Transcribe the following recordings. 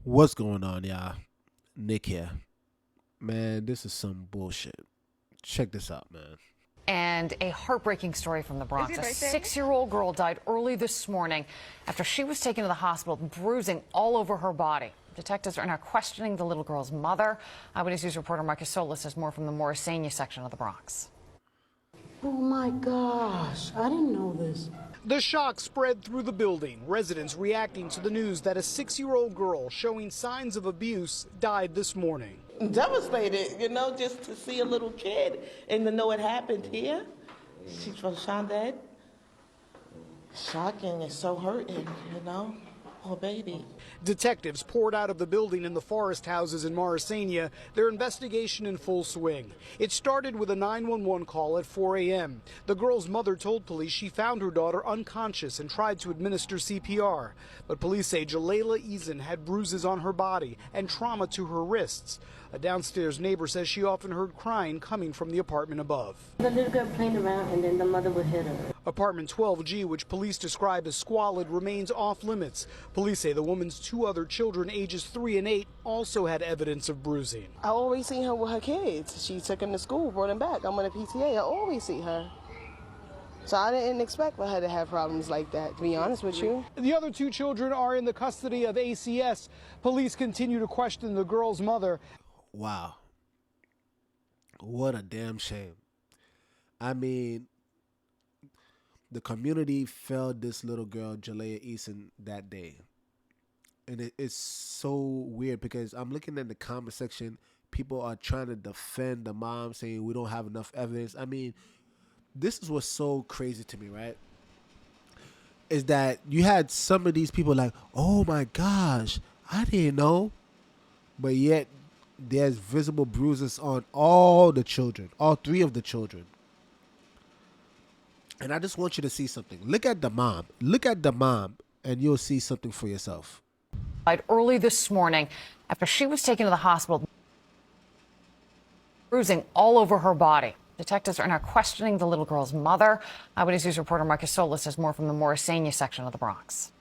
What's going on, y'all? Nick here. Man, this is some bullshit. Check this out, man. And a heartbreaking story from the Bronx. A 6-year-old girl died early this morning after she was taken to the hospital, bruising all over her body. Detectives are now questioning the little girl's mother. Eyewitness News reporter Marcus Solis has more from the Morrisania section of the Bronx. Oh my gosh, I didn't know this. The shock spread through the building, residents reacting to the news that a 6-year-old girl showing signs of abuse died this morning. I'm devastated, just to see a little kid and to know it happened here. She was found dead. Shocking, it's so hurting. Poor baby. Detectives poured out of the building in the forest houses in Morrisania, their investigation in full swing. It started with a 911 call at 4 a.m. The girl's mother told police she found her daughter unconscious and tried to administer CPR. But police say Jalayah Eason had bruises on her body and trauma to her wrists. A downstairs neighbor says she often heard crying coming from the apartment above. The little girl playing around and then the mother would hit her. Apartment 12G, which police describe as squalid, remains off limits. Police say the woman's two other children, ages 3 and 8, also had evidence of bruising. I always see her with her kids. She took them to school, brought them back. I'm on a PTA. I always see her. So I didn't expect for her to have problems like that, to be honest with you. The other two children are in the custody of ACS. Police continue to question the girl's mother. Wow. What a damn shame. I mean, the community failed this little girl, Jalayah Eason, that day. And it's so weird because I'm looking at the comment section. People are trying to defend the mom, saying we don't have enough evidence. I mean, this is what's so crazy to me, right? Is that you had some of these people like, oh my gosh, I didn't know. But yet, there's visible bruises on all the children, all three of the children. And I just want you to see something. Look at the mom. Look at the mom, and you'll see something for yourself. Died early this morning after she was taken to the hospital, bruising all over her body. Detectives are now questioning the little girl's mother. Eyewitness News reporter Marcus Solis has more from the Morrisania section of the Bronx.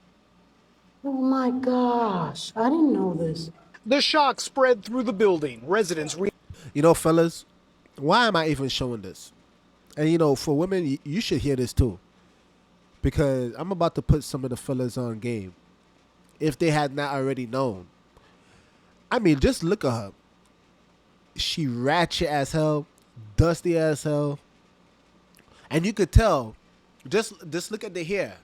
Oh my gosh, I didn't know this. The shock spread through the building. Residents Fellas, why am I even showing this? And, for women, you should hear this too. Because I'm about to put some of the fellas on game. If they had not already known. I mean, just look at her. She ratchet as hell, dusty as hell. And you could tell, just look at the hair.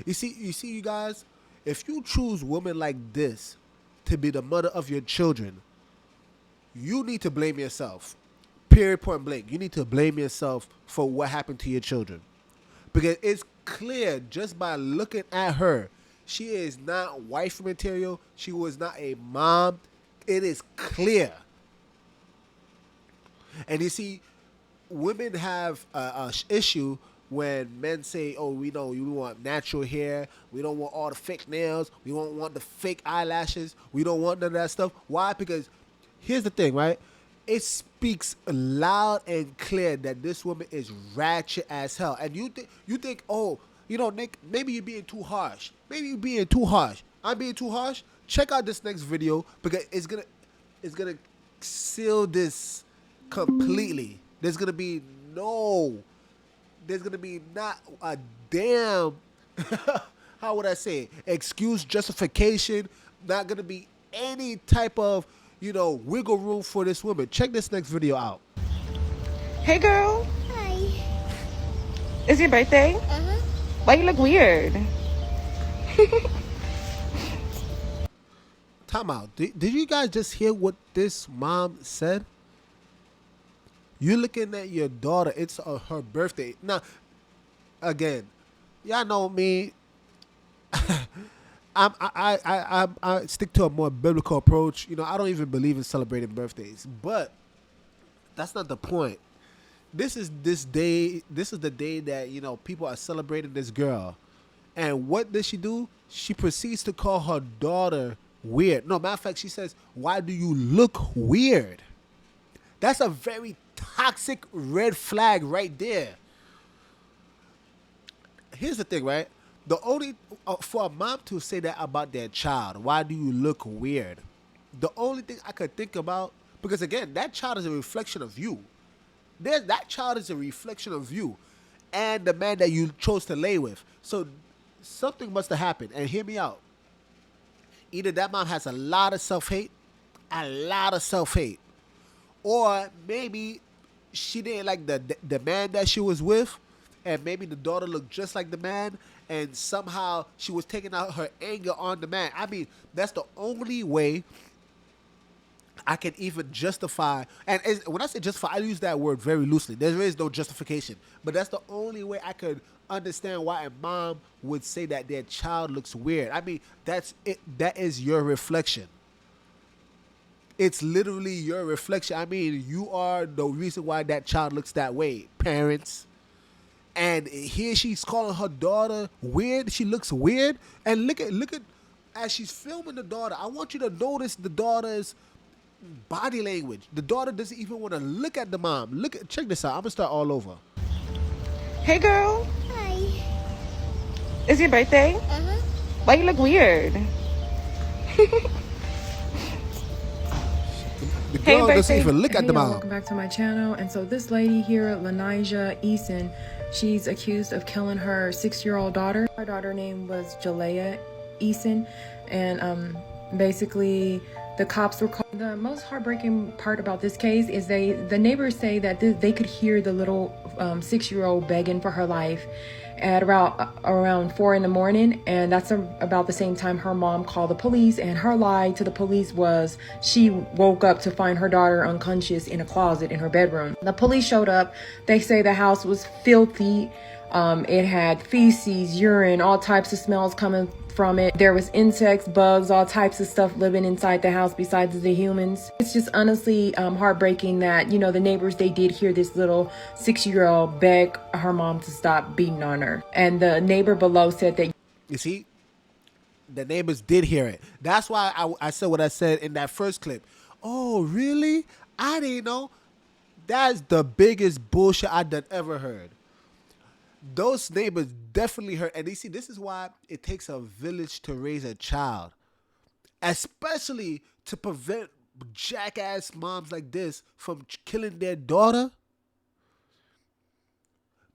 You see, you guys, if you choose women like this to be the mother of your children, you need to blame yourself. Period, point blank. You need to blame yourself for what happened to your children. Because it's clear just by looking at her, she is not wife material. She was not a mom. It is clear. And you see, women have a issue when men say, oh, we want natural hair. We don't want all the fake nails. We don't want the fake eyelashes. We don't want none of that stuff. Why? Because here's the thing, right? It speaks loud and clear that this woman is ratchet as hell. And you think, oh, Nick, maybe you're being too harsh. Maybe you're being too harsh. I'm being too harsh. Check out this next video because it's gonna seal this completely. There's gonna be not a damn how would I say it? Excuse, justification, not gonna be any type of wiggle room for this woman. Check this next video out. Hey girl. Hi. It's your birthday? Uh-huh. Why you look weird? Time out. Did you guys just hear what this mom said? You're looking at your daughter. It's her birthday. Now, again, y'all know me. I stick to a more biblical approach. I don't even believe in celebrating birthdays. But that's not the point. This is the day that, people are celebrating this girl. And what does she do? She proceeds to call her daughter weird. No, matter of fact, she says, why do you look weird? That's a very toxic red flag right there. Here's the thing, right? The only for a mom to say that about their child, why do you look weird? The only thing I could think about, because again, that child is a reflection of you. That child is a reflection of you and the man that you chose to lay with. So something must have happened. And hear me out. Either that mom has a lot of self-hate, or maybe she didn't like the man that she was with, and maybe the daughter looked just like the man, and somehow she was taking out her anger on the man. I mean, that's the only way I can even justify, and when I say justify, I use that word very loosely. There is no justification, but that's the only way I could understand why a mom would say that their child looks weird. I mean, that's it. That is your reflection. It's literally your reflection. I mean, you are the reason why that child looks that way, parents. And here she's calling her daughter weird. She looks weird. And look at as she's filming the daughter. I want you to notice the daughter's body language. The daughter doesn't even want to look at the mom. Check this out. I'm gonna start all over. Hey, girl. Hi. Is your birthday? Uh-huh. Why you look weird? The girl doesn't even look at the mom. Welcome back to my channel. And so this lady here, Lynija Eason, she's accused of killing her 6-year-old daughter. Her daughter name was Jalayah Eason, and basically the cops were called. The most heartbreaking part about this case is the neighbors say that they could hear the little 6-year-old begging for her life at around 4 in the morning, and that's about the same time her mom called the police, and her lie to the police was she woke up to find her daughter unconscious in a closet in her bedroom. The police showed up. They say the house was filthy. It had feces, urine, all types of smells coming from it. There was insects, bugs, all types of stuff living inside the house besides the humans. It's just honestly heartbreaking that, you know, the neighbors, they did hear this little 6-year-old beg her mom to stop beating on her. And the neighbor below said that, you see, the neighbors did hear it. That's why I said what I said in that first clip. Oh, really? I didn't know. That's the biggest bullshit I done ever heard. Those neighbors definitely heard. And you see, this is why it takes a village to raise a child. Especially to prevent jackass moms like this from killing their daughter.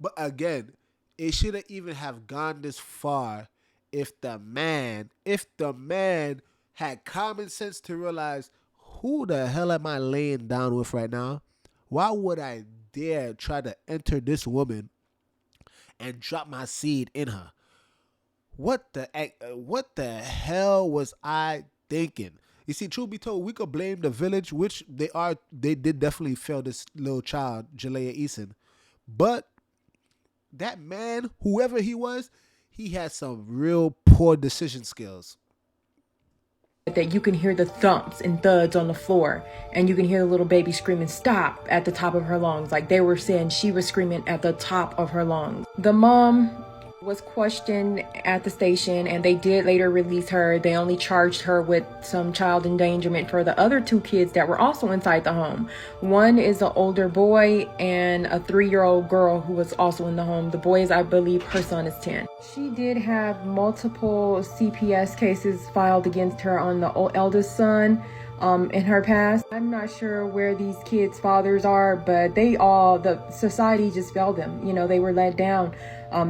But again, it shouldn't even have gone this far if the man had common sense to realize, who the hell am I laying down with right now? Why would I dare try to enter this woman and drop my seed in her? What the hell was I thinking? You see, truth be told, we could blame the village, which they did definitely fail this little child, Jalayah Eason. But that man, whoever he was, he had some real poor decision skills. that you can hear the thumps and thuds on the floor, and you can hear the little baby screaming stop at the top of her lungs. Like they were saying she was screaming at the top of her lungs. The mom was questioned at the station, and they did later release her. They only charged her with some child endangerment for the other 2 kids that were also inside the home. One is an older boy and a 3-year-old girl who was also in the home. The boy is, I believe, her son is 10. She did have multiple CPS cases filed against her on the eldest son in her past. I'm not sure where these kids' fathers are, but the society just failed them. You know, they were let down.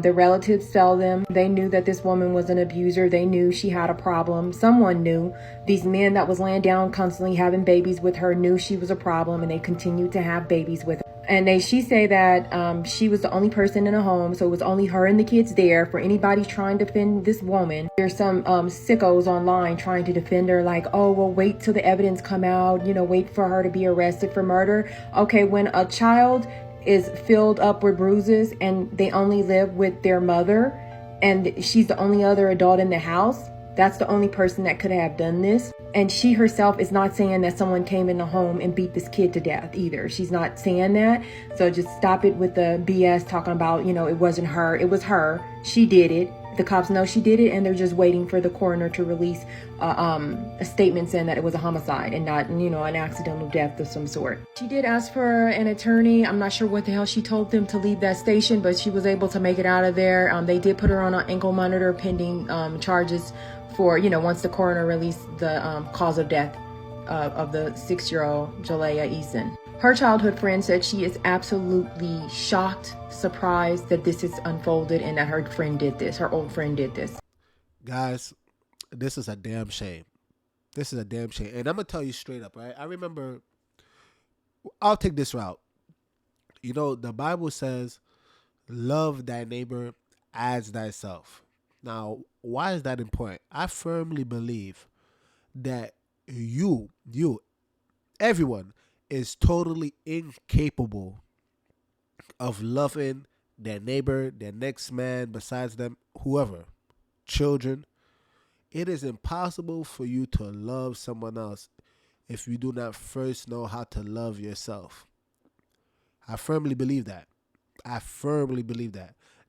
Their relatives failed them. They knew that this woman was an abuser. They knew she had a problem. Someone knew. These men that was laying down constantly having babies with her knew she was a problem, and they continued to have babies with her. And she say that she was the only person in the home, so it was only her and the kids there. For anybody trying to defend this woman, there's some sickos online trying to defend her, like, oh, well, wait till the evidence come out, you know, wait for her to be arrested for murder. Okay, when a child is filled up with bruises and they only live with their mother and she's the only other adult in the house, that's the only person that could have done this. And she herself is not saying that someone came in the home and beat this kid to death either. She's not saying that. So just stop it with the BS talking about, you know, it wasn't her. It was her. She did it. The cops know she did it, and they're just waiting for the coroner to release a statement saying that it was a homicide and not, an accidental death of some sort. She did ask for an attorney. I'm not sure what the hell she told them to leave that station, but she was able to make it out of there. They did put her on an ankle monitor pending charges for, once the coroner released the cause of death of the 6-year-old Jalayah Eason. Her childhood friend said she is absolutely shocked, surprised that this is unfolded and that her old friend did this. Guys, this is a damn shame. This is a damn shame. And I'm going to tell you straight up, right? I remember, I'll take this route. The Bible says, love thy neighbor as thyself. Now, why is that important? I firmly believe that everyone is totally incapable of loving their neighbor, their next man besides them, whoever, children. It is impossible for you to love someone else if you do not first know how to love yourself. I firmly believe that.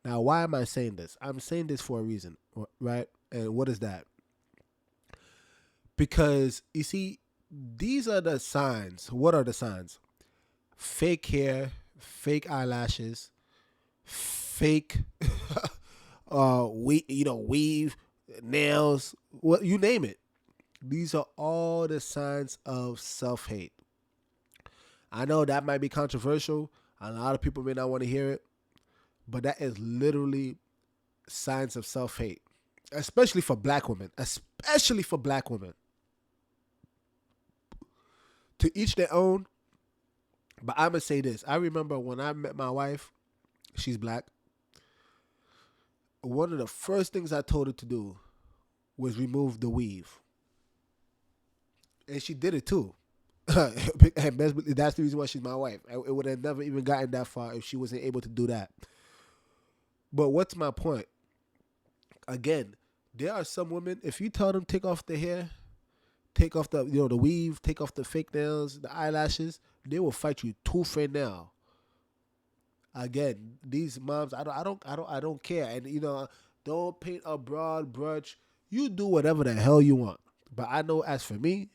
Now, why am I saying this? I'm saying this for a reason, right? And what is that? Because, you see, these are the signs. What are the signs? Fake hair, fake eyelashes, fake weave, nails, what you name it. These are all the signs of self-hate. I know that might be controversial. A lot of people may not want to hear it, but that is literally signs of self-hate, especially for black women. To each their own, but I'm going to say this. I remember when I met my wife, she's black. One of the first things I told her to do was remove the weave. And she did it too. And that's the reason why she's my wife. It would have never even gotten that far if she wasn't able to do that. But what's my point? Again, there are some women, if you tell them take off the hair, take off the the weave, take off the fake nails, the eyelashes, they will fight you tooth and nail. Again, these moms, I don't care. And don't paint a broad brush. You do whatever the hell you want. But I know as for me,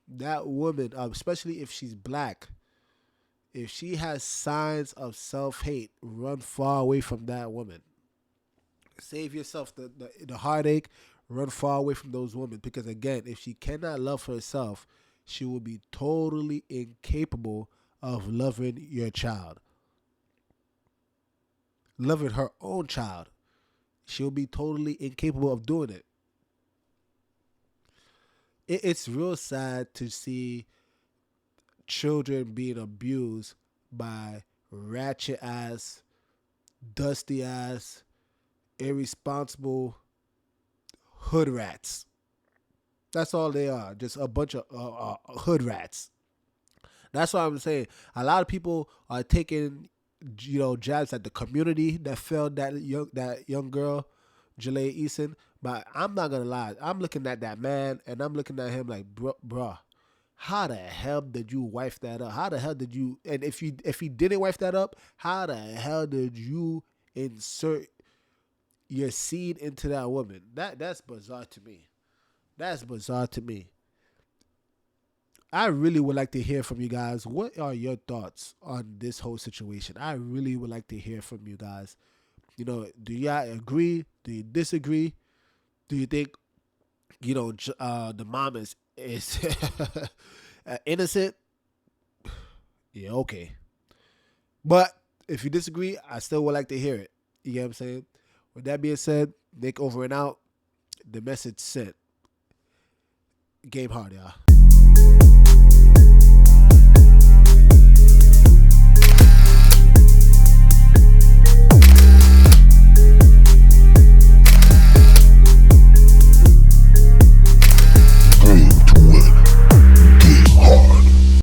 that woman, especially if she's black, if she has signs of self-hate, run far away from that woman. Save yourself the heartache. Run far away from those women, because again, if she cannot love herself, she will be totally incapable of loving your child. Loving her own child. She'll be totally incapable of doing it. It's real sad to see children being abused by ratchet ass, dusty ass, irresponsible hood rats. That's all they are. Just a bunch of hood rats. That's why I'm saying a lot of people are taking, jabs at the community that failed that young girl, Jalayah Eason. But I'm not gonna lie. I'm looking at that man and I'm looking at him like, bruh, how the hell did you wife that up? How the hell did you? And if he didn't wife that up, how the hell did you insert your seed into that woman? That's bizarre to me. I really would like to hear from you guys. What are your thoughts on this whole situation? I really would like to hear from you guys. Do y'all agree? Do you disagree? Do you think, the mom is innocent? Yeah, okay. But if you disagree, I still would like to hear it. You get what I'm saying? With that being said, Nick over and out. The message sent. Game hard, y'all.